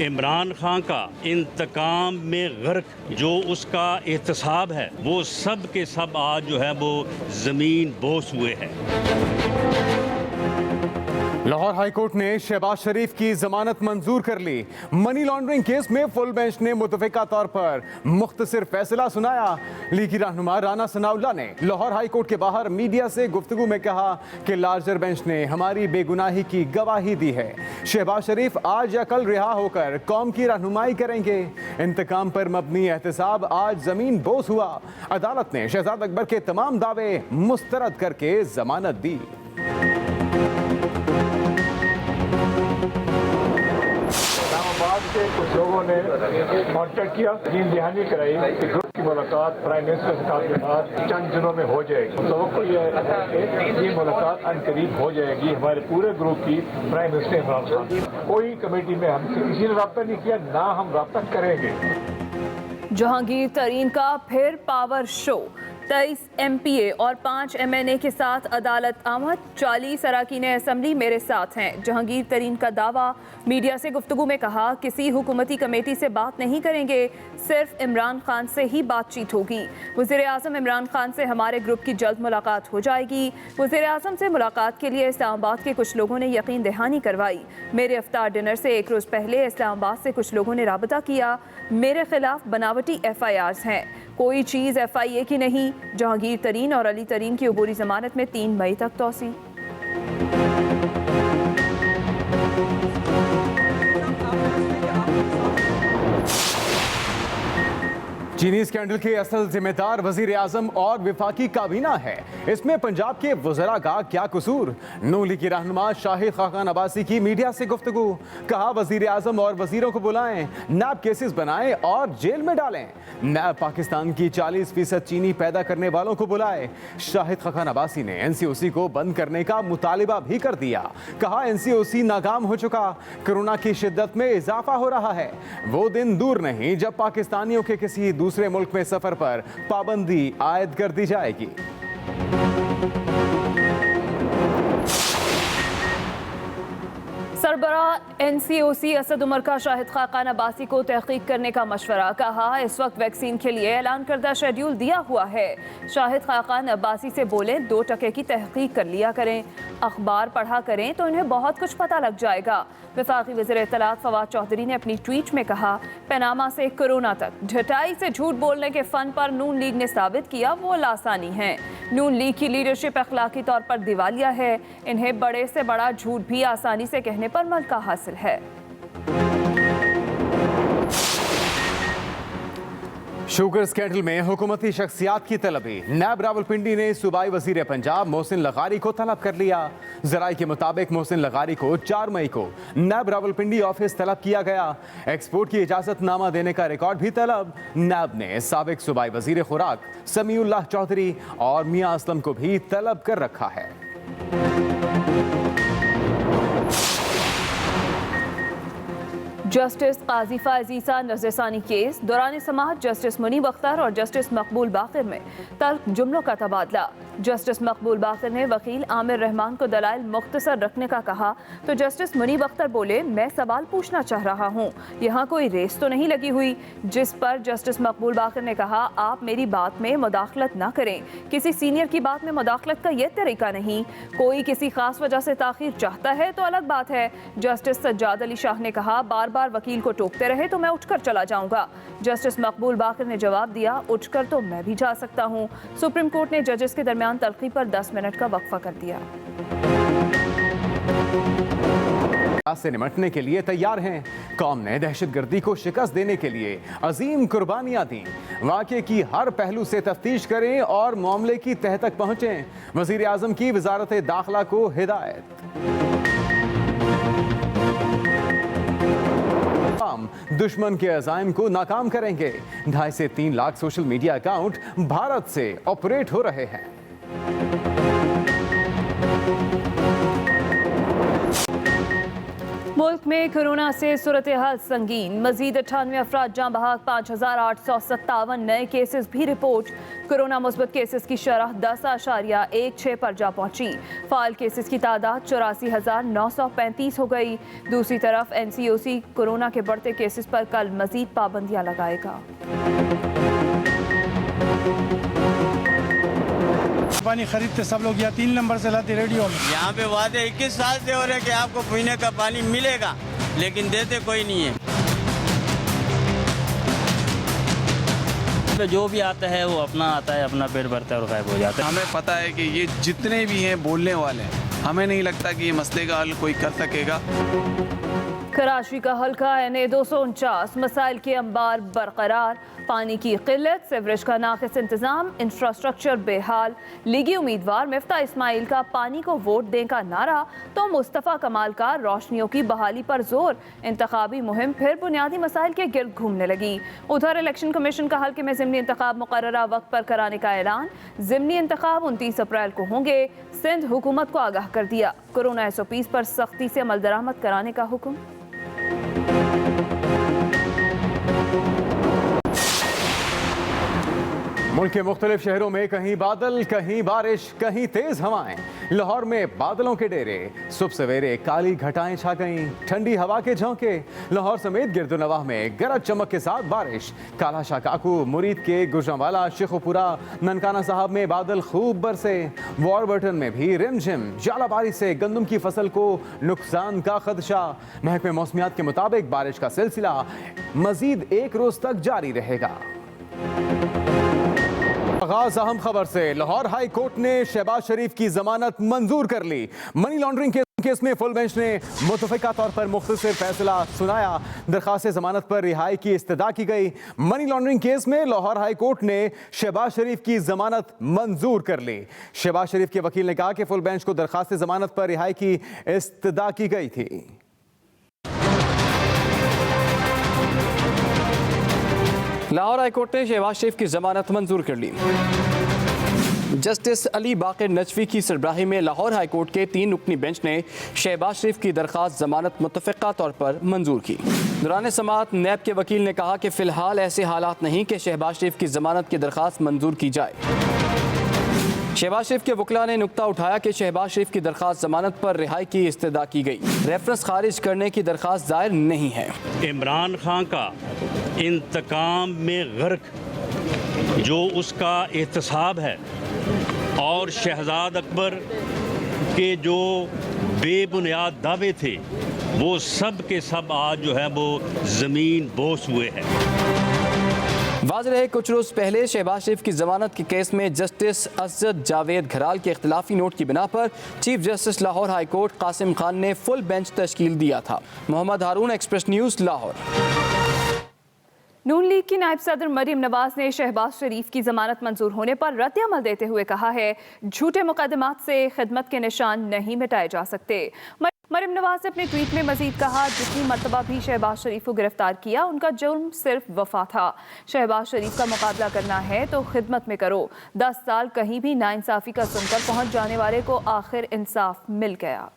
इमरान खान का इंतकाम में गर्क जो उसका एहतसाब है वो सब के सब आज जो है वो ज़मीन बोस हुए हैं। लाहौर हाई कोर्ट ने शहबाज शरीफ की जमानत मंजूर कर ली। मनी लॉन्ड्रिंग केस में फुल बेंच ने मुतफ़िका तौर पर मुख्तसर फैसला सुनाया। लीगी रहनुमा राना सनाउल्लाह ने लाहौर हाई कोर्ट के बाहर मीडिया से गुफ्तगू में कहा कि लार्जर बेंच ने हमारी बेगुनाही की गवाही दी है। शहबाज शरीफ आज या कल रिहा होकर कौम की रहनुमाई करेंगे। इंतकाम पर मबनी एहतसाब आज जमीन बोस हुआ। अदालत ने शहजाद अकबर के तमाम दावे मुस्तरद करके जमानत दी। के कुछ लोगों ने कॉन्टेक्ट किया, यकीन दहानी कराई कि ग्रुप की मुलाकात प्राइम मिनिस्टर साहब के साथ चंद दिनों में हो जाएगी। तो ये मुलाकात अनकरीब हो जाएगी हमारे पूरे ग्रुप की प्राइम मिनिस्टर इमरान खान। कोई कमेटी में हमसे किसी ने रब्ता नहीं किया, ना हम रब्ता करेंगे। जहांगीर तरीन का फिर पावर शो। 23 MPA और 5 MNA के साथ अदालत आमद। 40 अरकान असम्बली मेरे साथ हैं। जहांगीर तरीन का दावा, मीडिया से गुफ्तगू में कहा किसी हुकूमती कमेटी से बात नहीं करेंगे, सिर्फ इमरान खान से ही बातचीत होगी। वज़ीर आज़म इमरान खान से हमारे ग्रुप की जल्द मुलाकात हो जाएगी। वज़ीर आज़म से मुलाकात के लिए इस्लामाबाद के कुछ लोगों ने यकीन दहानी करवाई। मेरे इफ्तार डिनर से एक रोज़ पहले इस्लामाबाद से कुछ लोगों ने राबता किया। मेरे खिलाफ बनावटी FIRs हैं, कोई चीज़ FIA की नहीं। जहांगीर तरीन और अली तरीन की अबूरी जमानत में 3 मई तक तौसी। चीनी स्कैंडल के असल जिम्मेदार वजीर आजम और विफाकी काबीना है। इसमें पंजाब के वज़रा का क्या कसूर? नून लीग की रहनुमा शाहिद खाकान अब्बासी की मीडिया से गुफ्तगू। कहा वजीर आजम और वजीरों को बुलाएं, नैब केसेस बनाएं और जेल में डालें। नैब पाकिस्तान की 40% चीनी पैदा करने वालों को बुलाए। शाहिद खाकान अब्बासी ने NCOC को बंद करने का मुतालिबा भी कर दिया। कहा NCOC नाकाम हो चुका, कोरोना की शिद्दत में इजाफा हो रहा है। वो दिन दूर नहीं जब पाकिस्तानियों के किसी दूसरे मुल्क में सफर पर पाबंदी आयद कर दी जाएगी। सरबराह NCOC असद उमर का शाहिद खाकान अब्बासी को तहकीक करने का मशवरा। कहा इस वक्त वैक्सीन के लिए ऐलान करदा शेड्यूल दिया हुआ है। शाहिद खाकान अब्बासी से बोले 2% की तहकीक कर लिया करें, अखबार पढ़ा करें तो इन्हें बहुत कुछ पता लग जाएगा। वफाकी वज़ीर इत्तलात फवाद चौधरी ने अपनी ट्वीट में कहा पनामा से कोरोना तक ढटाई से झूठ बोलने के फन पर नून लीग ने साबित किया वो लासानी है। नून लीग की लीडरशिप अखलाकी तौर पर दिवालिया है। इन्हें बड़े से बड़ा झूठ भी आसानी से कहने पर मलका हासिल है। शुगर स्कैंडल में हुकूमती शख्सियात की तलबी। नैब रावलपिंडी ने सूबाई वजीर पंजाब मोहसिन लगारी को तलब कर लिया। जराये के मुताबिक मोहसिन लगारी को 4 मई को नैब रावलपिंडी ऑफिस तलब किया गया। एक्सपोर्ट की इजाजत नामा देने का रिकॉर्ड भी तलब। नैब ने साबिक सूबाई वजीर खुराक समीउल्लाह चौधरी और मियां असलम को भी तलब कर रखा है। जस्टिस काजिफा अजीजा नजरसानी केस दौरान समाअत जस्टिस मुनीब अख्तर और जस्टिस मकबूल बाकिर में तल्ख जुमलों का तबादला। जस्टिस मकबूल बाकिर ने वकील आमिर रहमान को दलाइल मुख्तसर रखने का कहा तो जस्टिस मुनीब अख्तर बोले मैं सवाल पूछना चाह रहा हूँ, यहाँ कोई रेस तो नहीं लगी हुई। जिस पर जस्टिस मकबूल बाकिर ने कहा आप मेरी बात में मुदाखलत ना करें, किसी सीनियर की बात में मुदाखलत का यह तरीका नहीं। कोई किसी खास वजह से ताखीर चाहता है तो अलग बात है। जस्टिस सज्जाद अली शाह ने कहा बार बार वकील को टोकते रहे तो मैं उठकर चला जाऊंगा। जस्टिस मकबूल बाकिर ने जवाब दिया उठकर तो मैं भी जा सकता हूं। सुप्रीम कोर्ट ने जजेस के दरमियान तल्खी पर 10 मिनट का वक्फा कर दिया। से निमटने के लिए तैयार हैं। कौम ने दहशतगर्दी को शिकस्त देने के लिए अजीम कुर्बानियां दी। वाक़े की हर पहलू से तफ्तीश करें और मामले की तह तक पहुंचें। वज़ीर आज़म की वज़ारत दाखिला को हिदायत। दुश्मन के अज़ाइम को नाकाम करेंगे। 2.5 से 3 lakh social media account Bharat से ऑपरेट हो रहे हैं। मुल्क में कोरोना से सूरत हाल संगीन, मजीद 98 अफराद जाँ बहक, 5857 नए केसेस भी रिपोर्ट। कोरोना मुस्बत केसेस की शरह 10.16 पर जा पहुंची। फाल केसेस की तादाद 84,935 हो गई। दूसरी तरफ NCOC कोरोना के बढ़ते केसेस पर कल मजीद पाबंदियां लगाएगा। पानी खरीदते सब लोग, या 3 नंबर से लाते रेडियो में। यहाँ पे वादे 21 साल से हो रहे कि आपको पीने का पानी मिलेगा, लेकिन देते कोई नहीं है। जो भी आता है वो अपना आता है, अपना पेट भरता है और गायब हो जाता है। हमें पता है कि ये जितने भी हैं बोलने वाले हैं, हमें नहीं लगता कि ये मसले का हल कोई कर सकेगा। कराची का हल्का NA 249, मसाइल के अंबार बरकरार, पानी की किल्लत, सीवरेज का नाक़िस इंतजाम, इंफ्रास्ट्रक्चर बेहाल। लीगी उम्मीदवार मिफ्ता इस्माइल का पानी को वोट दें का नारा तो मुस्तफ़ा कमाल का रोशनियों की बहाली पर जोर। इंतखाबी मुहिम फिर बुनियादी मसाइल के गिर्द घूमने लगी। उधर इलेक्शन कमीशन का हल्के में ज़िमनी इंतखाब मुकर्ररा वक्त पर कराने का ऐलान। ज़िमनी इंतखाब 29 अप्रैल को होंगे। सिंध हुकूमत को आगाह कर दिया, कोरोना SOPs पर सख्ती से अमल दरामद कराने का हुक्म। मुल्क के मुख्तलिफ शहरों में कहीं बादल, कहीं बारिश, कहीं तेज हवाएं। लाहौर में बादलों के डेरे, सुबह सवेरे काली घटाएं छा गईं, ठंडी हवा के झोंके। लाहौर समेत गिरदोनवाह में गरज चमक के साथ बारिश। काला शाह काकू, मुरीद के गुजरांवाला, शेखुपुरा, ननकाना साहब में बादल खूब बरसे। वॉरबर्टन में भी रिमझिम जालाबारी से गंदम की फसल को नुकसान का खदशा। महकमे मौसमियात के मुताबिक बारिश का सिलसिला मजीद 1 रोज तक जारी रहेगा। आगाज अहम खबर से। लाहौर हाई कोर्ट ने शहबाज शरीफ की जमानत मंजूर कर ली। मनी लॉन्ड्रिंग केस में फुल बेंच ने मुतफ़िका तौर पर मुख्तसर फैसला सुनाया। दरखास्त जमानत पर रिहाई की इस्तदा की गई। मनी लॉन्ड्रिंग केस में लाहौर हाई कोर्ट ने शहबाज शरीफ की जमानत मंजूर कर ली। शहबाज शरीफ के वकील ने कहा कि फुल बेंच को दरखास्त जमानत पर रिहाई की इस्तदा की गई थी। लाहौर हाई कोर्ट ने शहबाज शरीफ की जमानत मंजूर कर ली। जस्टिस अली बाकर नजफी की सरबराही में लाहौर हाई कोर्ट के 3 रुकनी बेंच ने शहबाज शरीफ की दरख्वास्त जमानत मुतफ़िका तौर पर मंजूर की। दौरान समाअत नैब के वकील ने कहा कि फ़िलहाल ऐसे हालात नहीं कि शहबाज शरीफ की जमानत की दरख्वास्त मंजूर की जाए। शहबाज शरीफ के वकला ने नुक्ता उठाया कि शहबाज शरीफ की दरख्वास्त जमानत पर रिहाई की इस्तदा की गई। रेफरेंस खारिज करने की दरख्वास्त दायर नहीं है। इमरान खान का इंतकाम में गर्क जो उसका एहतसाब है और शहजाद अकबर के जो बेबुनियाद दावे थे वो सब के सब आज जो है वो ज़मीन बोस हुए हैं। वाज़ेह रहे कुछ रोज पहले शहबाज शरीफ की जमानत के केस में जस्टिस असद जावेद घराल के इख्तिलाफी नोट की बिना पर chief justice Lahore high court Qasim Khan ने फुल बेंच तश्कील दिया था। Mohammad Haroon, express news, Lahore. Noon league की नायब सदर मरीम नवाज ने शहबाज शरीफ की जमानत मंजूर होने पर रद्द-ए-अमल देते हुए कहा है, झूठे मुकदमात से खिदमत के निशान नहीं मिटाए जा सकते। मरीम नवाज ने अपने ट्वीट में मजीद कहा, जितनी मरतबा भी शहबाज शरीफ को गिरफ्तार किया उनका जुर्म सिर्फ वफा था। शहबाज शरीफ का मुकाबला करना है तो खिदमत में करो। 10 साल कहीं भी नाइंसाफी का सुनकर पहुंच जाने वाले को आखिर इंसाफ मिल गया।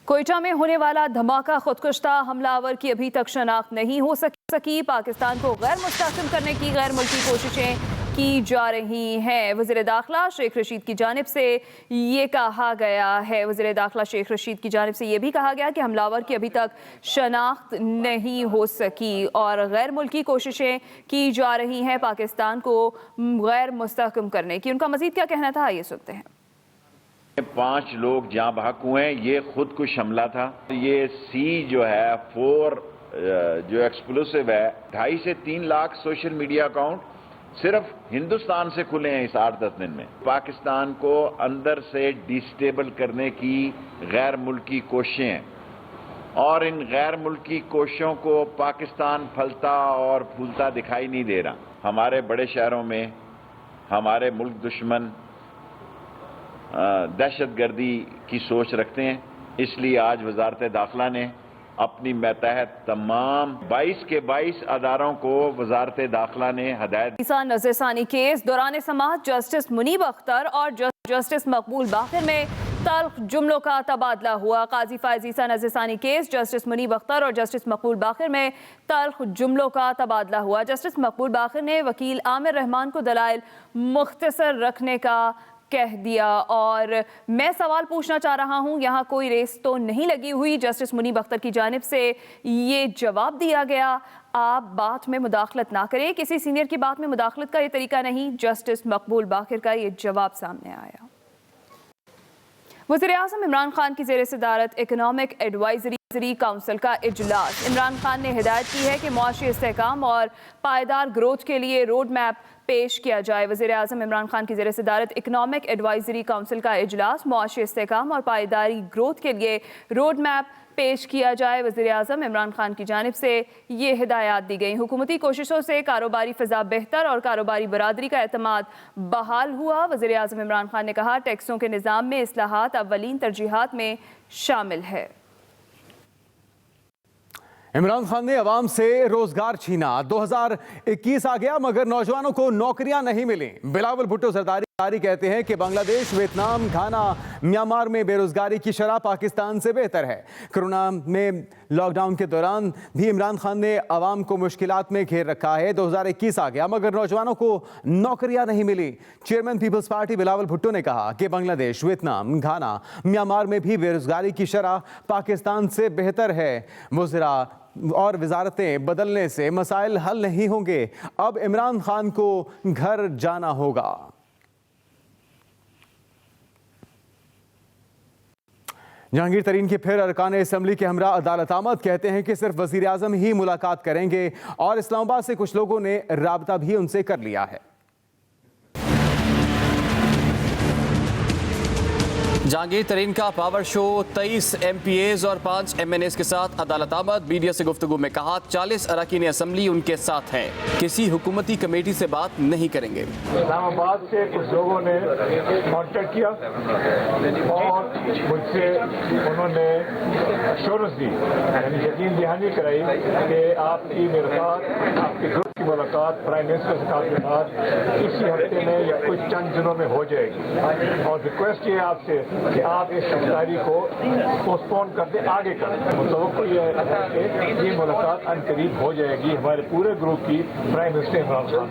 कोयटा में होने वाला धमाका खुदकुश्ता हमलावर की अभी तक शनाख्त नहीं हो सकी। पाकिस्तान को गैर मुस्तहकम करने की गैर मुल्की कोशिशें की जा रही हैं। वज़ीर दाखिला शेख रशीद की जानिब से ये कहा गया है। वज़ीर दाखिला शेख रशीद की जानिब से ये भी कहा गया कि हमलावर की अभी तक शनाख्त नहीं हो सकी और गैर मुल्की कोशिशें की जा रही हैं पाकिस्तान को गैर मुस्तहकम करने की। उनका मजीद क्या कहना था, आइए सुनते हैं। 5 लोग जाँ बहक हुए हैं। ये खुदकुश हमला था। ये सी जो है 4 जो एक्सप्लोसिव है, 2.5 से 3 लाख सोशल मीडिया अकाउंट सिर्फ हिंदुस्तान से खुले हैं इस 8-10 दिन में। पाकिस्तान को अंदर से डिस्टेबल करने की गैर मुल्की कोशिशें हैं और इन गैर मुल्की कोशिशों को पाकिस्तान फलता और फूलता दिखाई नहीं दे रहा। हमारे बड़े शहरों में हमारे मुल्क दुश्मन दहशतगर्दी की सोच रखते हैं, इसलिए आज वजारत दाखिला ने अपनी मतहत तमाम 22 के 22 अदारों को वजारत दाखिला ने हदायत। नज़रसानी केस दौरान समाअत जस्टिस मुनीब अख्तर और जस्टिस मकबूल बाखिर में तल्ख जुमलों का तबादला हुआ। काजी फायज ईसा नज़र सानी केस जस्टिस मुनीब अख्तर और जस्टिस मकबूल बाखिर में तल्ख जुमलों का तबादला हुआ। जस्टिस मकबूल बाखिर ने वकील आमिर रहमान को दलाइल मुख्तसर रखने का कह दिया और मैं सवाल पूछना चाह रहा हूं, यहाँ कोई रेस तो नहीं लगी हुई। जस्टिस मुनीब अख्तर की जानिब से ये जवाब दिया गया, आप बात में मुदाखलत ना करें, किसी सीनियर की बात में मुदाखलत का ये तरीका नहीं। जस्टिस मकबूल बाखिर का ये जवाब सामने आया। वज़ीर-ए-आज़म इमरान खान की ज़ेर सदारत इकनॉमिक एडवाइजरी काउंसिल का इजलास। इमरान खान ने हिदायत की है कि मुआशी इस्तेहकाम और पायदार ग्रोथ के लिए रोड मैप पेश किया जाए। वज़ीर-ए-आज़म इमरान खान की ज़ेर सदारत इकनॉमिक एडवाइजरी काउंसिल का इजलास, मुआशी इस्तेहकाम और पायदारी ग्रोथ के लिए रोड मैप पेश किया जाए। वज़ीर-ए-आज़म इमरान खान की जानिब से ये हिदायत दी गई। हुकूमती कोशिशों से कारोबारी फ़िज़ा बेहतर और कारोबारी बरादरी का एतमाद बहाल हुआ। वज़ीर-ए-आज़म इमरान खान ने कहा, टैक्सों के निज़ाम में इस्लाहात अव्वलीन तरजीहात में शामिल है। इमरान खान ने अवाम से रोजगार छीना। 2021 आ गया मगर नौजवानों को नौकरियां नहीं मिली। बिलावल भुट्टो जरदारी कहते हैं कि बांग्लादेश, वियतनाम, घाना, म्यांमार में बेरोजगारी की शरह पाकिस्तान से बेहतर है। कोरोना में लॉकडाउन के दौरान भी इमरान खान ने अवाम को मुश्किलात में घेर रखा है। 2021 आ गया मगर नौजवानों को नौकरियां नहीं मिली। चेयरमैन पीपल्स पार्टी बिलावल भुट्टो ने कहा कि बांग्लादेश, वियतनाम, घाना, म्यांमार में भी बेरोजगारी की शरह पाकिस्तान से बेहतर है। वज़रा और वजारतें बदलने से मसाइल हल नहीं होंगे। अब इमरान खान को घर जाना होगा। जहांगीर तरीन की फिर अरकान असम्बली के हमरा अदालत आमद कहते हैं कि सिर्फ वज़ीर आज़म ही मुलाकात करेंगे और इस्लामाबाद से कुछ लोगों ने राबता भी उनसे कर लिया है। जहांगीर तरीन का पावर शो, 23 MPAs और 5 MNAs के साथ अदालत आमद। मीडिया से गुफ्तगू में कहा, 40 अरकान असम्बली उनके साथ हैं, किसी हुकूमती कमेटी से बात नहीं करेंगे। इस्लामाबाद से कुछ लोगों ने कॉन्टेक्ट किया और मुझसे उन्होंने एश्योरेंस दी, यानी यकीन दहानी कराई कि आपकी मुलाकात, आपके ग्रुप की मुलाकात प्राइम मिनिस्टर साहब के साथ इसी हफ्ते में या कुछ चंद दिनों में हो जाएगी। और रिक्वेस्ट ये आपसे कि आप इस गिरफ्तारी को पोस्टपोन कर दें, आगे कर दें। तो ये है ये मुलाकात अनकरीब हो जाएगी हमारे पूरे ग्रुप की प्राइम मिनिस्टर इमरान खान।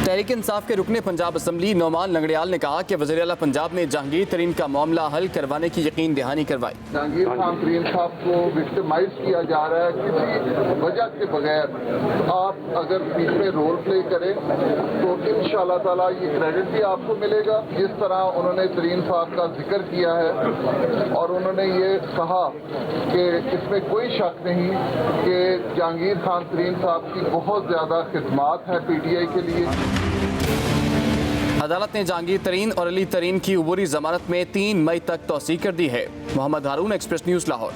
तहरीक इंसाफ के रुकने पंजाब असम्बली नौमान लंगड़ियाल ने कहा कि वज़ीर आला पंजाब ने जहांगीर तरीन का मामला हल करवाने की यकीन दहानी करवाई। जहांगीर खान तरीन साहब को विक्टिमाइज किया जा रहा है किसी वजह के बगैर। आप अगर बीच में रोल प्ले करें तो इंशाअल्लाह ताला ये क्रेडिट भी आपको मिलेगा। जिस तरह उन्होंने तरीन साहब का जिक्र किया है और उन्होंने ये कहा कि इसमें कोई शक नहीं कि जहांगीर खान तरीन साहब की बहुत ज़्यादा खिदमत है PTI के लिए। अदालत ने जहांगीर तरीन और अली तरीन की उबूरी जमानत में 3 मई तक तौसीक कर दी है। Mohammad Haroon, express news, Lahore.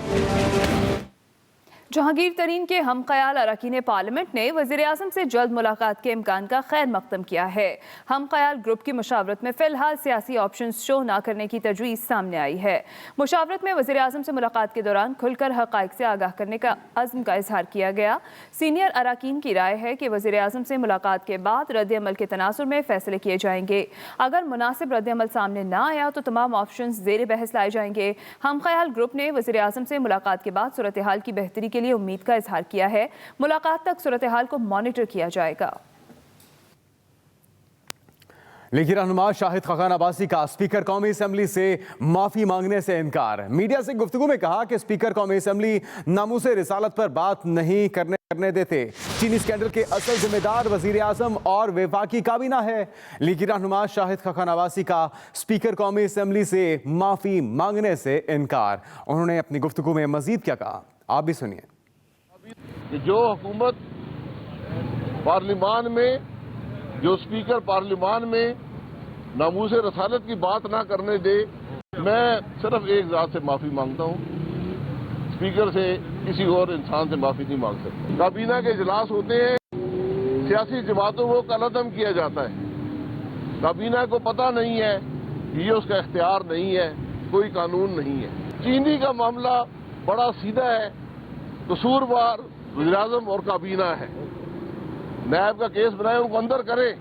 जहांगीर तरीन के हम ख्याल अरकान पार्लियामेंट ने वज़ीर-ए-आज़म से जल्द मुलाकात के इम्कान का खैर मकदम किया है। हम ख्याल ग्रुप की मुशावरत में फ़िलहाल सियासी ऑप्शन शो न करने की तजवीज़ सामने आई है। मुशावरत में वज़ीर-ए-आज़म से मुलाकात के दौरान खुलकर हक़ाइक़ से आगाह करने का अज़्म का इजहार किया गया। सीनियर अरकान की राय है कि वज़ीर-ए-आज़म से मुलाकात के बाद रद्द-ए-अमल के तनासुर में फ़ैसले किए जाएंगे। अगर मुनासिब रद्द-ए-अमल सामने न आया तो तमाम ऑप्शन ज़ेर बहस लाए जाएंगे। हम ख्याल ग्रुप ने वज़ीर-ए-आज़म से मुलाकात के बाद सूरत हाल की बेहतरी के लिए उम्मीद का इजहार किया है। मुलाकात तक सूरत हाल को मॉनिटर किया जाएगा। लीगी रहनुमा शाहिद खाकान अब्बासी का स्पीकर कौमी असम्बली से माफी मांगने से इनकार। मीडिया से गुफ्तगू में कहा कि स्पीकर कौमी असम्बली नामूस रिसालत पर बात नहीं करने देते। चीनी स्कैंडल के असल जिम्मेदार वजीर आजम और वफाकी काबीना है। लीगी रहनुमा शाहिद खाकान अब्बासी का स्पीकर कौमी असम्बली से माफी मांगने से इनकार। उन्होंने अपनी गुफ्तगू में मजीद क्या कहा, आप भी सुनिए। जो हुकूमत पार्लियामान में, जो स्पीकर पार्लियामान में नामूस रसालत की बात ना करने दे, मैं सिर्फ एक ज़ात से माफ़ी मांगता हूँ, स्पीकर से, किसी और इंसान से माफ़ी नहीं मांग सकता। काबीना के इजलास होते हैं, सियासी जमातों को कलअदम किया जाता है। काबीना को पता नहीं है, ये उसका इख्तियार नहीं है, कोई कानून नहीं है। चीनी का मामला बड़ा सीधा है, कसूरवार वज़ीर-ए-आज़म और काबीना है। नायब का केस बनाए, उनको अंदर करें।